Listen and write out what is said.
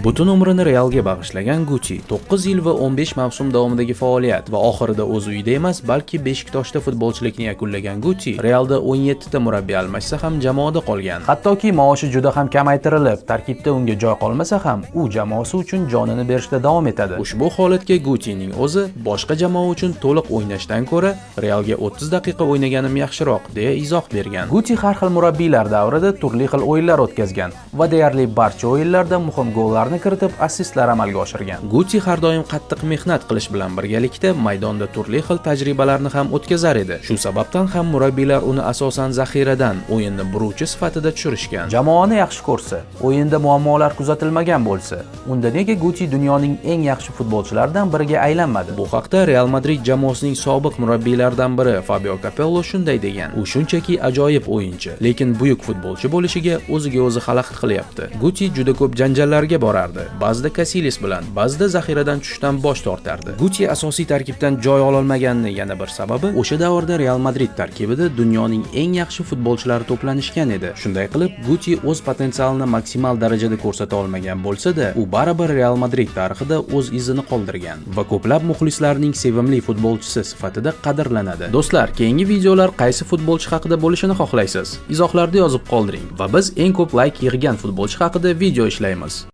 Butun umrini Realga bag'ishlagan Guti 9 yil va 15 mavsum davomidagi faoliyat va oxirida o'z uyida emas, balki Beshiktoshda futbolchilikni yakunlagan Guti Realda 17 ta murabbiy almashsa ham jamoada qolgan. Hattoki maoshi juda ham kamaytirilib, tarkibda unga joy qolmasa ham, u jamoasi uchun jonini berishda davom etadi. Ushbu holatga Gutining o'zi boshqa jamoa uchun to'liq o'ynashdan ko'ra Realga 30 daqiqa o'ynaganim yaxshiroq deya izoh bergan. Guti har xil murabbiylar davrida turli xil o'yinlar o'tkazgan va deyarli barcha o'yinlarda muhim gollarni kiritib, assistlar amalga oshirgan. Guti har doim qattiq mehnat qilish bilan birgalikda maydonda turli xil tajribalarni ham o'tkazar edi. Shu sababdan ham murabbiylar uni asosan zaxiradan o'yinni buruvchi sifatida tushirishgan. Jamoani yaxshi ko'rsa, o'yinda muammolar kuzatilmagan bo'lsa, unda nega Guti dunyoning eng yaxshi futbolchilaridan biriga aylanmadi? Bu haqda Real Madrid jamoasining sobiq murabbiylaridan biri Fabio Capello shunday degan: "U shunchaki ajoyib o'yinchi, lekin buyuk futbolchi bo'lishiga o'ziga o'zi xalaqit qilyapti. Guti juda ko'p janjallarga borardi. Ba'zida Casillas bilan, ba'zida zaxiradan tushishdan bosh tortardi. Guti asosiy tarkibdan joy ololmaganining yana bir sababi o'sha davrda Real Madrid tarkibida dunyoning eng yaxshi futbolchilari to'planishgan edi. Shunday qilib, Guti o'z potensialini maksimal darajada ko'rsata olmagan bo'lsa-da, u baribir Real Madrid tarixida o'z izini qoldirgan va ko'plab muxlislarning sevimli futbolchisi sifatida qadrlanadi. Do'stlar, keyingi videolar qaysi futbolchi haqida bo'lishini xohlaysiz? Izohlarda yozib qoldiring va biz eng ko'p like yig'gan futbolchi haqida video ishlaymiz.